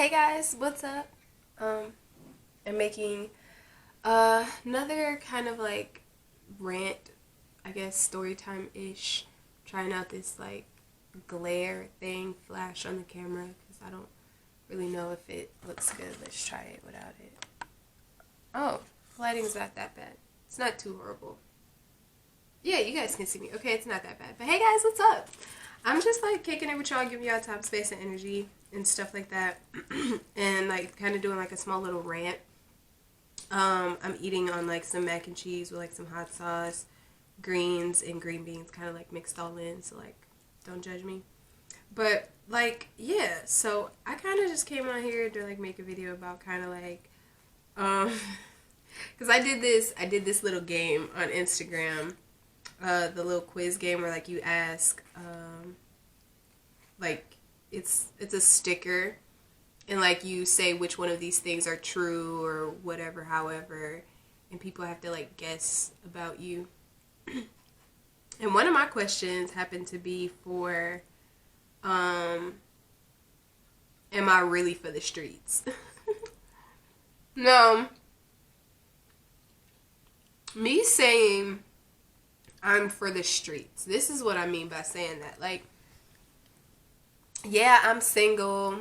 Hey guys, what's up? I'm making another kind of like rant, I guess story time ish. Trying out this like glare thing, flash on the camera because I don't really know if it looks good. Let's try it without it. Oh, lighting's not that bad. It's not too horrible. Yeah, you guys can see me. Okay, it's not that bad. But hey guys, what's up? I'm just like kicking it with y'all, giving y'all time, space, and energy and stuff like that. And like kind of doing like a small little rant. I'm eating on like some mac and cheese with like some hot sauce, greens, and green beans kind of like mixed all in. So like, don't judge me. But like, yeah, so I kind of just came on here to like make a video about kind of like, um, because I did this little game on Instagram, the little quiz game where like you ask, like it's a sticker, and like you say which one of these things are true or whatever, however, and people have to like guess about you. And one of my questions happened to be for, am I really for the streets? No, me saying I'm for the streets. This is what I mean by saying that. Like, yeah, I'm single.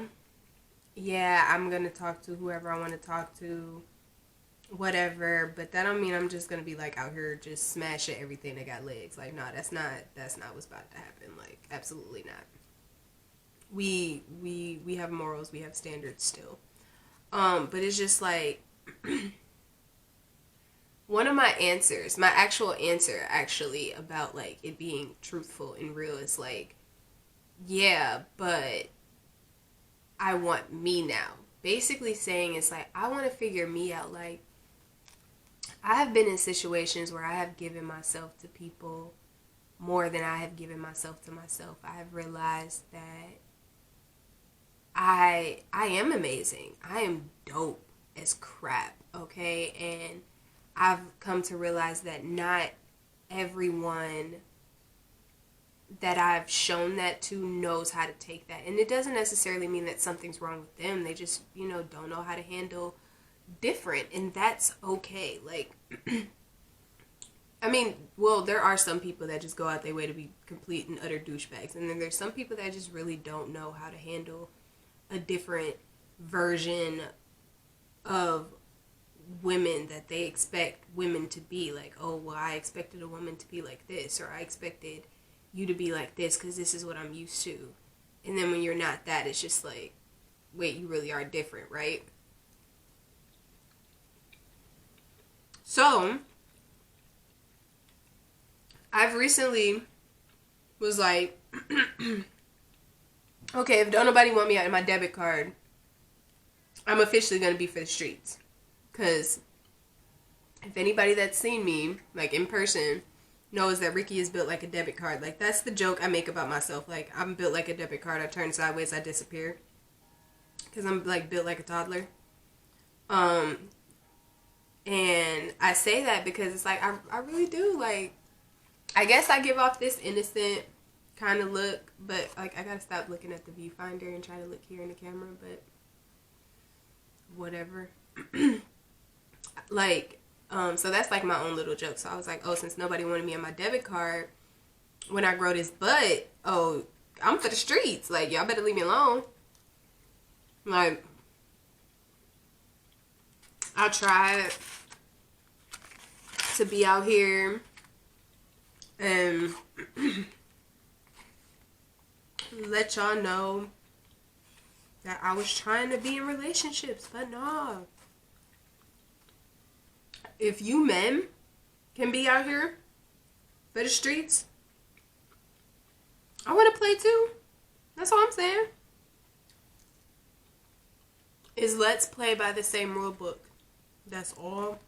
Yeah, I'm gonna talk to whoever I want to talk to, whatever. But that don't mean I'm just gonna be like out here just smashing everything that got legs. Like, no, that's not what's about to happen. Like, absolutely not. We have morals. We have standards still. But it's just like one of my answers, my actual answer actually about like it being truthful and real is like, yeah, but I want me now. Basically saying it's like I want to figure me out. Like, I have been in situations where I have given myself to people more than I have given myself to myself. I have realized that I am amazing. I am dope as crap, okay? And I've come to realize that not everyone that I've shown that to knows how to take that. And it doesn't necessarily mean that something's wrong with them. They just, don't know how to handle different, and that's okay. Like, I mean, well, there are some people that just go out their way to be complete and utter douchebags, and then there's some people that just really don't know how to handle a different version of women that they expect women to be. Like, oh, well, I expected a woman to be like this, or I expected you to be like this because this is what I'm used to. And then when you're not that, it's just like, wait, you really are different, right? So, I've recently was like, okay, if don't nobody want me out in my debit card, I'm officially going to be for the streets. Because if anybody that's seen me, like in person, knows that Ricky is built like a debit card. Like, that's the joke I make about myself. Like, I'm built like a debit card. I turn sideways, I disappear. Because I'm like built like a toddler. And I say that because it's like, I really do. Like, I guess I give off this innocent kind of look, but like I gotta stop looking at the viewfinder and try to look here in the camera, but whatever. Like, so that's like my own little joke. So I was like, oh, since nobody wanted me on my debit card when I grow this butt, oh, I'm for the streets. Like, y'all better leave me alone. Like, I tried to be out here and let y'all know that I was trying to be in relationships, but no. If you men can be out here for the streets, I want to play too. That's all I'm saying. Is let's play by the same rule book. That's all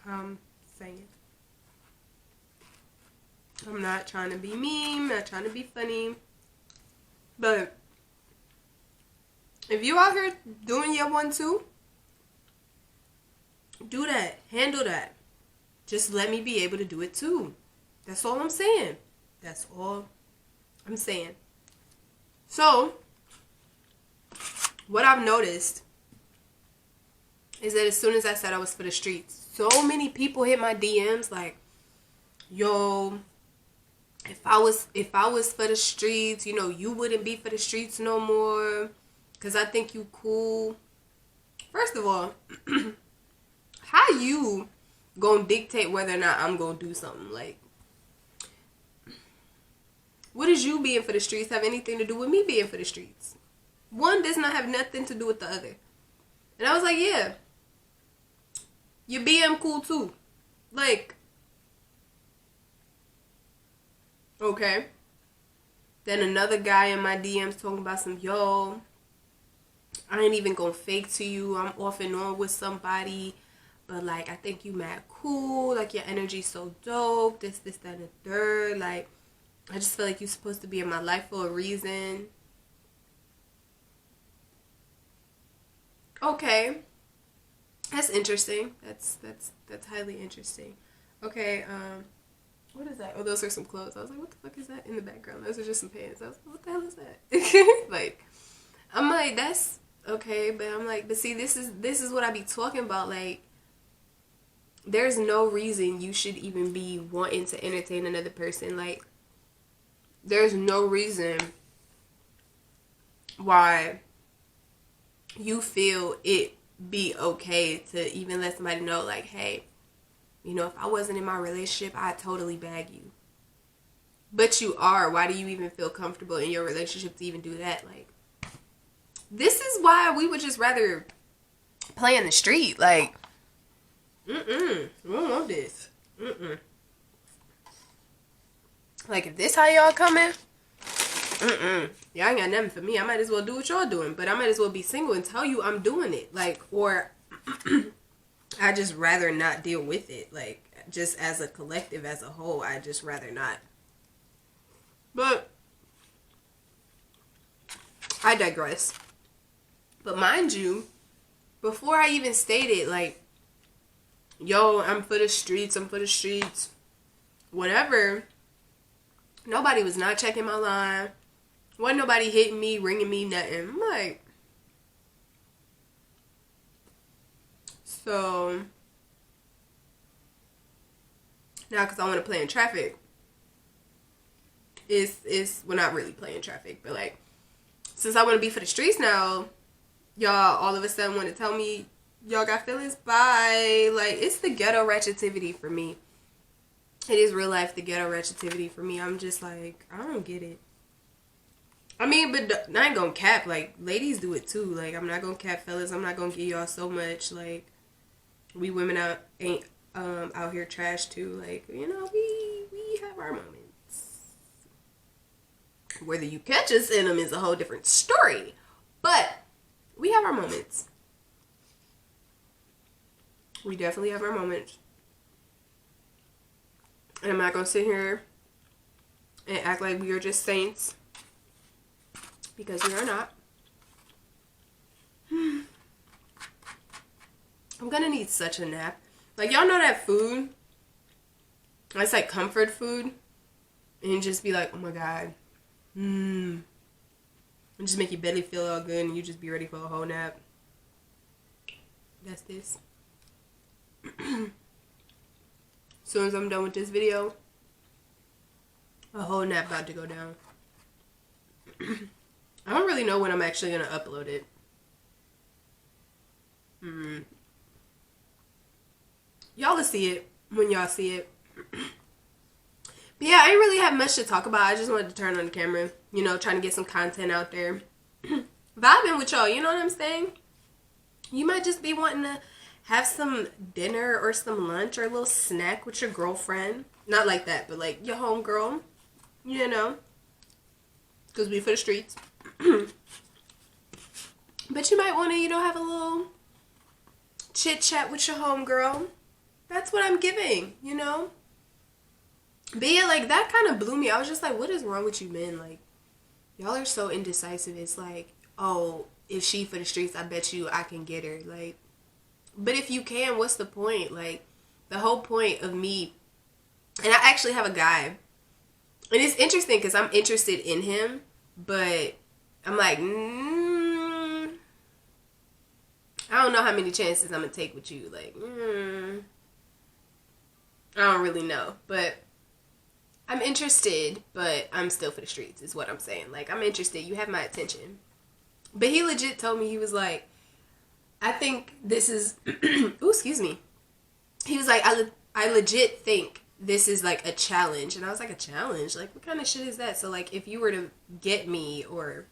I'm saying. I'm not trying to be mean, not trying to be funny. But if you out here doing your 1-2, do that. Handle that. Just let me be able to do it too. That's all I'm saying. That's all I'm saying. So, what I've noticed is that as soon as I said I was for the streets, so many people hit my DMs like, yo, if I was for the streets, you know, you wouldn't be for the streets no more, cause I think you cool. First of all, how you gonna dictate whether or not I'm gonna do something? Like, what does you being for the streets have anything to do with me being for the streets? One does not have nothing to do with the other. And I was like, yeah, your BM cool too. Like, okay. Then another guy in my DMs talking about some, yo, I ain't even gonna fake to you. I'm off and on with somebody. But like, I think you mad cool. Like, your energy's so dope. This, that, and the third. Like, I just feel like you're supposed to be in my life for a reason. Okay. That's interesting. That's highly interesting. Okay, what is that? Oh, those are some clothes. I was like, what the fuck is that in the background? Those are just some pants. I was like, what the hell is that? Like, I'm like, that's okay, but I'm like, but see, this is what I be talking about. Like, there's no reason you should even be wanting to entertain another person. Like, there's no reason why you feel it be okay to even let somebody know, like, hey, you know, if I wasn't in my relationship, I'd totally bag you. But you are. Why do you even feel comfortable in your relationship to even do that? Like, this is why we would just rather play in the street. Like, we don't want this. Like, if this how y'all coming, y'all ain't got nothing for me. I might as well do what y'all doing. But I might as well be single and tell you I'm doing it. Like, or I just rather not deal with it. Like, just as a collective, as a whole, I just rather not. But I digress. But mind you, before I even stated, like, yo, I'm for the streets, whatever, nobody was not checking my line. Wasn't nobody hitting me, ringing me, nothing. I'm like, so now because I want to play in traffic, is well, not really playing traffic, but like, since I want to be for the streets now, y'all all of a sudden want to tell me y'all got feelings. Bye. Like, it's the ghetto ratchetivity for me. It is real life, the ghetto ratchetivity for me. I'm just like, I don't get it. I mean, but I ain't gonna cap. Like, ladies do it too. Like, I'm not gonna cap, fellas. I'm not gonna give y'all so much. Like, we women ain't out here trash too. Like, you know, we have our moments. Whether you catch us in them is a whole different story. But we have our moments. We definitely have our moments. And I'm not gonna sit here and act like we are just saints, because we are not. I'm gonna need such a nap. Like, y'all know that food? It's like comfort food. And you just be like, oh my god. And just make your belly feel all good and you just be ready for a whole nap. That's this. As soon as I'm done with this video, a whole nap about to go down. I don't really know when I'm actually gonna upload it. Y'all will see it when y'all see it. But yeah, I didn't really have much to talk about. I just wanted to turn on the camera, you know, trying to get some content out there. Vibing with y'all, you know what I'm saying? You might just be wanting to have some dinner or some lunch or a little snack with your girlfriend. Not like that, but like your homegirl, you know, because we for the streets. But you might want to, you know, have a little chit chat with your homegirl. That's what I'm giving, you know. But yeah, like, that kind of blew me. I was just like, what is wrong with you men? Like, y'all are so indecisive. It's like, oh, if she for the streets, I bet you I can get her. Like, but if you can, what's the point? Like, the whole point of me, and I actually have a guy, and it's interesting because I'm interested in him, but I'm like, know how many chances I'm gonna take with you. Like, I don't really know, but I'm interested, but I'm still for the streets, is what I'm saying. Like, I'm interested. You have my attention. But he legit told me, he was like, I think this is, ooh, excuse me. He was like, I legit think this is like a challenge. And I was like, a challenge? Like, what kind of shit is that? So, like, if you were to get me or,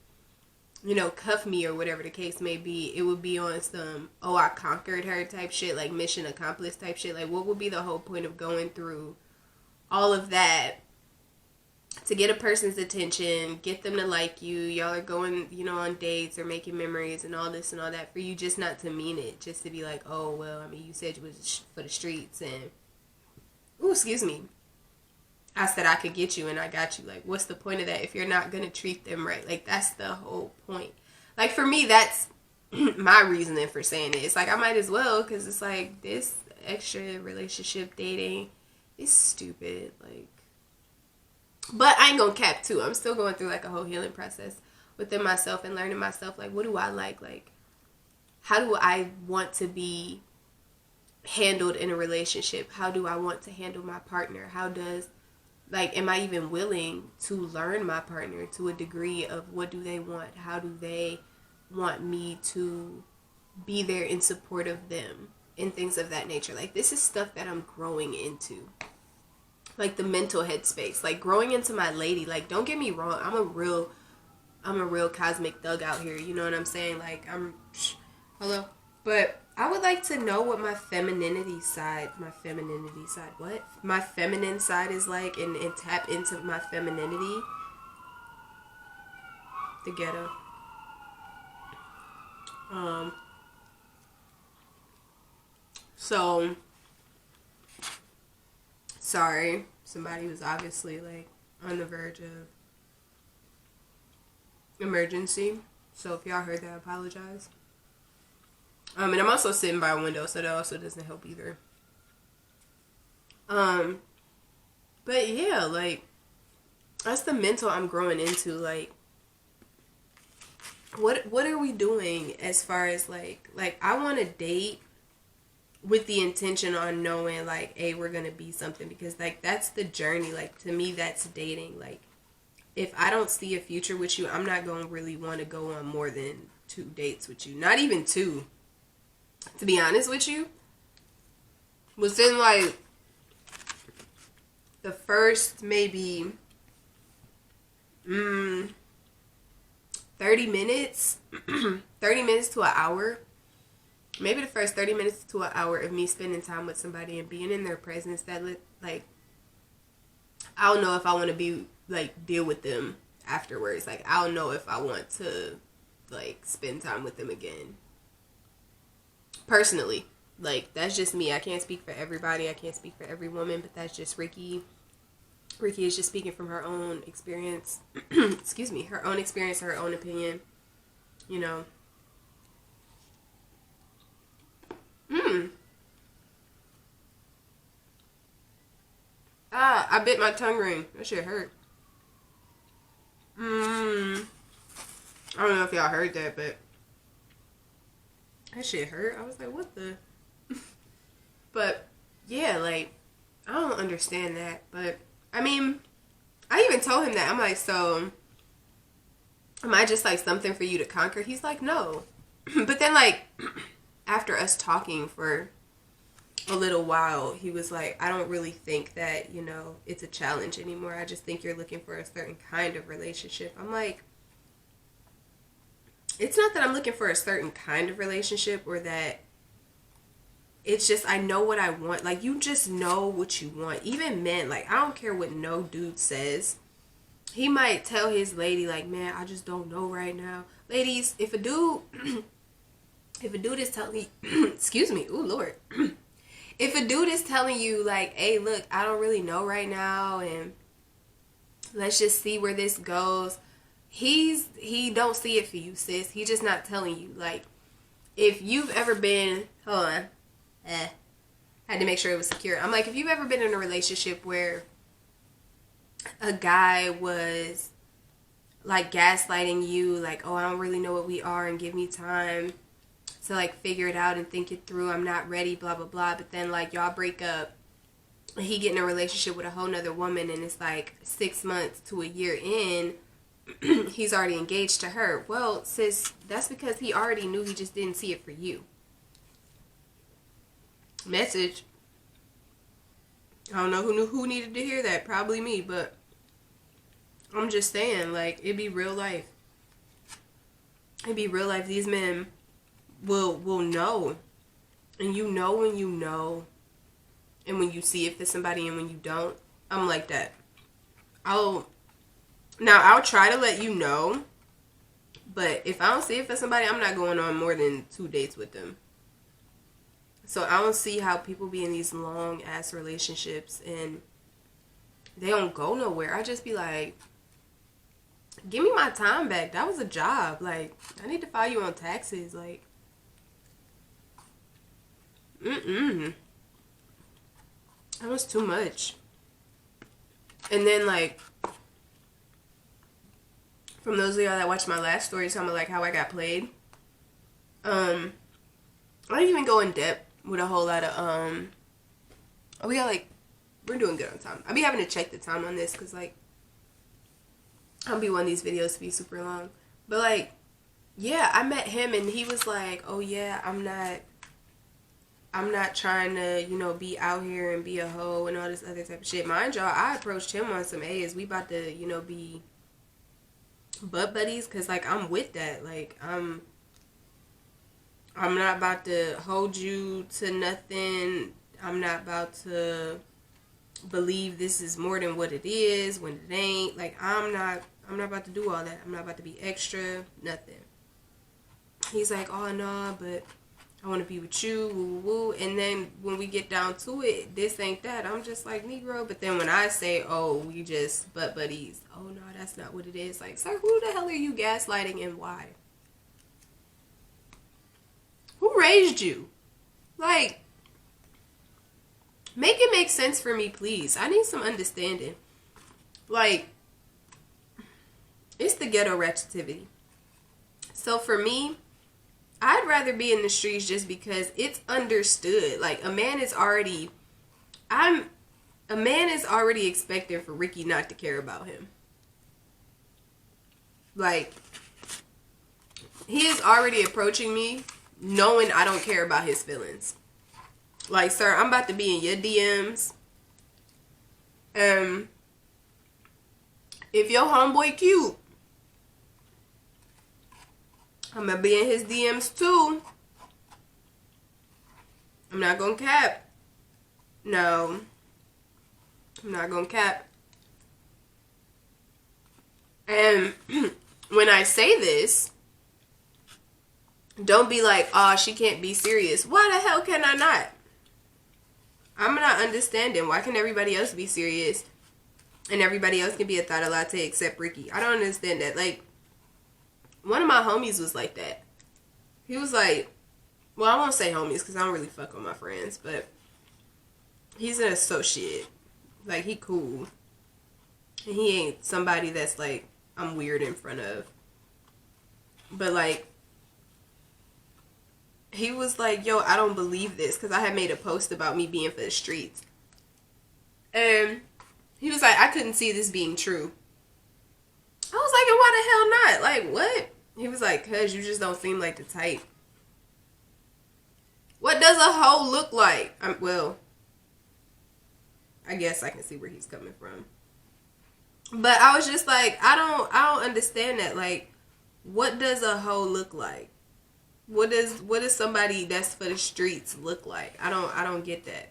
you know, cuff me or whatever the case may be, it would be on some, oh, I conquered her type shit, like mission accomplished type shit. Like, what would be the whole point of going through all of that to get a person's attention, get them to like you? Y'all are going, you know, on dates or making memories and all this and all that for you just not to mean it, just to be like, oh, well, I mean, you said it was for the streets and, ooh, excuse me, I said I could get you and I got you. Like, what's the point of that if you're not going to treat them right? Like, that's the whole point. Like, for me, that's my reasoning for saying it. It's like, I might as well, because it's like, this extra relationship dating is stupid. Like, but I ain't gonna cap too. I'm still going through like a whole healing process within myself and learning myself. Like, what do I like? Like, how do I want to be handled in a relationship? How do I want to handle my partner? How does, like, am I even willing to learn my partner to a degree of what do they want? How do they want me to be there in support of them and things of that nature? Like, this is stuff that I'm growing into. Like, the mental headspace, like growing into my lady. Like, don't get me wrong, I'm a real cosmic thug out here, you know what I'm saying? Like, hello, but I would like to know what my feminine side is like, and tap into my femininity. The ghetto. So sorry, somebody was obviously like on the verge of emergency. So if y'all heard that, I apologize. And I'm also sitting by a window, so that also doesn't help either. But yeah, like, that's the mental I'm growing into. Like, what are we doing as far as like I want to date with the intention on knowing like, hey, we're gonna be something, because like that's the journey. Like, to me, that's dating. Like, if I don't see a future with you, I'm not gonna really want to go on more than 2 dates with you. Not even 2, to be honest with you. Within like the first maybe 30 minutes 30 minutes to an hour, maybe the first 30 minutes to an hour of me spending time with somebody and being in their presence, that like, I don't know if I want to be like deal with them afterwards. Like, I don't know if I want to like spend time with them again. Personally, like, that's just me. I can't speak for everybody. I can't speak for every woman, but that's just Ricky. Ricky is just speaking from her own experience. Excuse me, her own experience, her own opinion. You know. I bit my tongue ring. That shit hurt. I don't know if y'all heard that, but that shit hurt. I was like, what the? But yeah, like, I don't understand that. But I mean, I even told him that. I'm like, so am I just like something for you to conquer? He's like, no. But then, like, after us talking for a little while, he was like, I don't really think that, you know, it's a challenge anymore. I just think you're looking for a certain kind of relationship. I'm like, it's not that I'm looking for a certain kind of relationship, or that it's just, I know what I want. Like, you just know what you want. Even men, like, I don't care what no dude says. He might tell his lady, like, man, I just don't know right now. Ladies, if a dude is telling you, excuse me, ooh, Lord. If a dude is telling you, like, hey, look, I don't really know right now, and let's just see where this goes, he don't see it for you, sis. He just not telling you. Like, if you've ever been, hold on, had to make sure it was secure. I'm like, if you've ever been in a relationship where a guy was like gaslighting you, like, oh, I don't really know what we are and give me time to like figure it out and think it through. I'm not ready, blah blah blah. But then like y'all break up, and he get in a relationship with a whole nother woman, and it's like 6 months to a year in, he's already engaged to her. Well, sis, that's because he already knew, he just didn't see it for you. Message. I don't know who needed to hear that. Probably me, but I'm just saying, like, it'd be real life. It'd be real life. These men will know. And you know when you know. And when you see it for somebody and when you don't. I'm like that. I'll try to let you know. But if I don't see it for somebody, I'm not going on more than 2 dates with them. So I don't see how people be in these long ass relationships and they don't go nowhere. I just be like, give me my time back. That was a job. Like, I need to file you on taxes. Like, that was too much. And then, like, from those of y'all that watched my last story talking about, like, how I got played, I didn't even go in depth with a whole lot of, we're doing good on time. I'll be having to check the time on this, because, like, I'll be wanting these videos to be super long. But, like, yeah, I met him, and he was like, oh, yeah, I'm not trying to, you know, be out here and be a hoe and all this other type of shit. Mind y'all, I approached him on some A's. We about to, you know, be butt buddies, because, like, I'm with that. Like, I'm not about to hold you to nothing. I'm not about to believe this is more than what it is when it ain't. Like, I'm not about to do all that. I'm not about to be extra, nothing. He's like, oh, no, but I want to be with you, woo, woo. And then when we get down to it, this ain't that. I'm just like, Negro. But then when I say, oh, we just butt buddies, oh, no, that's not what it is. Like, sir, who the hell are you gaslighting and why? Who raised you? Like, make it make sense for me, please. I need some understanding. Like, it's the ghetto ratchetivity. So for me, I'd rather be in the streets just because it's understood. Like, a man is already expecting for Ricky not to care about him. Like, he is already approaching me knowing I don't care about his feelings. Like, sir, I'm about to be in your DMs. If your homeboy cute, I'm gonna be in his DMs too. I'm not gonna cap. No. I'm not gonna cap. And when I say this, don't be like, oh, she can't be serious. Why the hell can I not? I'm not understanding. Why can everybody else be serious and everybody else can be a thought latte except Ricky? I don't understand that. Like, one of my homies was like that. He was like, well, I won't say homies because I don't really fuck with my friends, but he's an associate. Like, he cool. And he ain't somebody that's like, I'm weird in front of. But, like, he was like, yo, I don't believe this, because I had made a post about me being for the streets. And he was like, I couldn't see this being true. I was like, why the hell not? Like, what? He was like, cause you just don't seem like the type. What does a hoe look like? Well, I guess I can see where he's coming from. But I was just like, I don't understand that. Like, what does a hoe look like? What does somebody that's for the streets look like? I don't get that.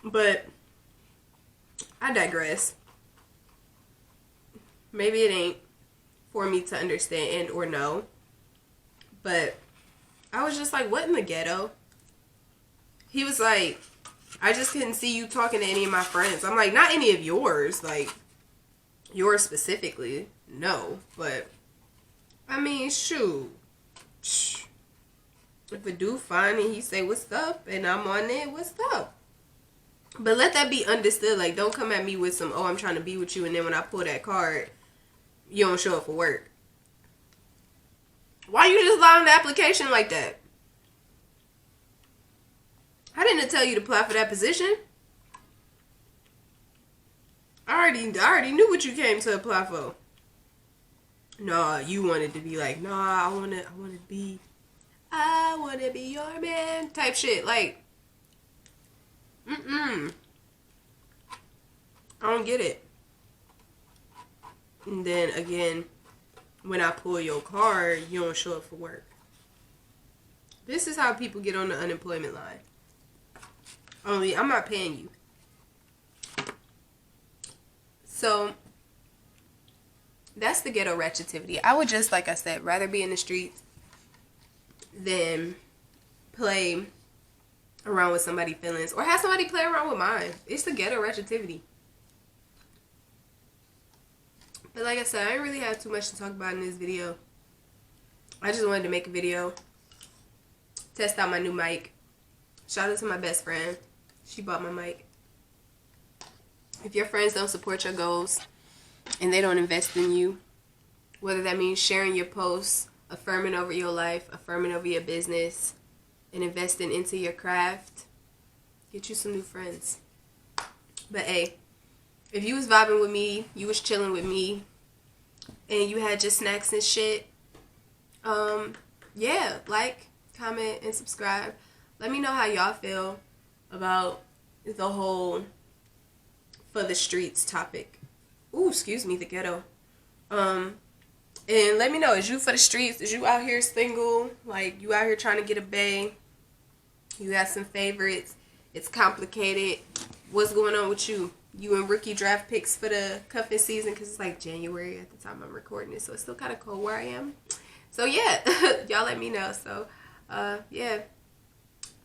But I digress. Maybe it ain't for me to understand or know. But I was just like, what in the ghetto? He was like, I just couldn't see you talking to any of my friends. I'm like, not any of yours. Like, yours specifically. No. But, I mean, shoot. If a dude fine and he say, what's up? And I'm on it, what's up? But let that be understood. Like, don't come at me with some, oh, I'm trying to be with you. And then when I pull that card, you don't show up for work. Why lie on the application like that? I didn't tell you to apply for that position. I already knew what you came to apply for. Nah, you wanted to be like, nah, I wanna be your man type shit. Like, I don't get it. And then again, when I pull your card, you don't show up for work. This is how people get on the unemployment line. Only I'm not paying you. So that's the ghetto ratchetivity. I would just, like I said, rather be in the streets than play around with somebody's feelings or have somebody play around with mine. It's the ghetto ratchetivity. But like I said, I didn't really have too much to talk about in this video. I just wanted to make a video, test out my new mic. Shout out to my best friend. She bought my mic. If your friends don't support your goals and they don't invest in you, whether that means sharing your posts, affirming over your life, affirming over your business, and investing into your craft, get you some new friends. But hey, if you was vibing with me, you was chilling with me, and you had your snacks and shit, yeah, like, comment, and subscribe. Let me know how y'all feel about the whole for the streets topic. Ooh, excuse me, the ghetto. And let me know, is you for the streets? Is you out here single? Like, you out here trying to get a bae? You got some favorites? It's complicated. What's going on with you? You in rookie draft picks for the cuffing season? Because it's like January at the time I'm recording it, so it's still kind of cold where I am. So yeah, y'all let me know. So yeah,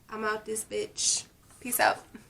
I'm out this bitch. Peace out.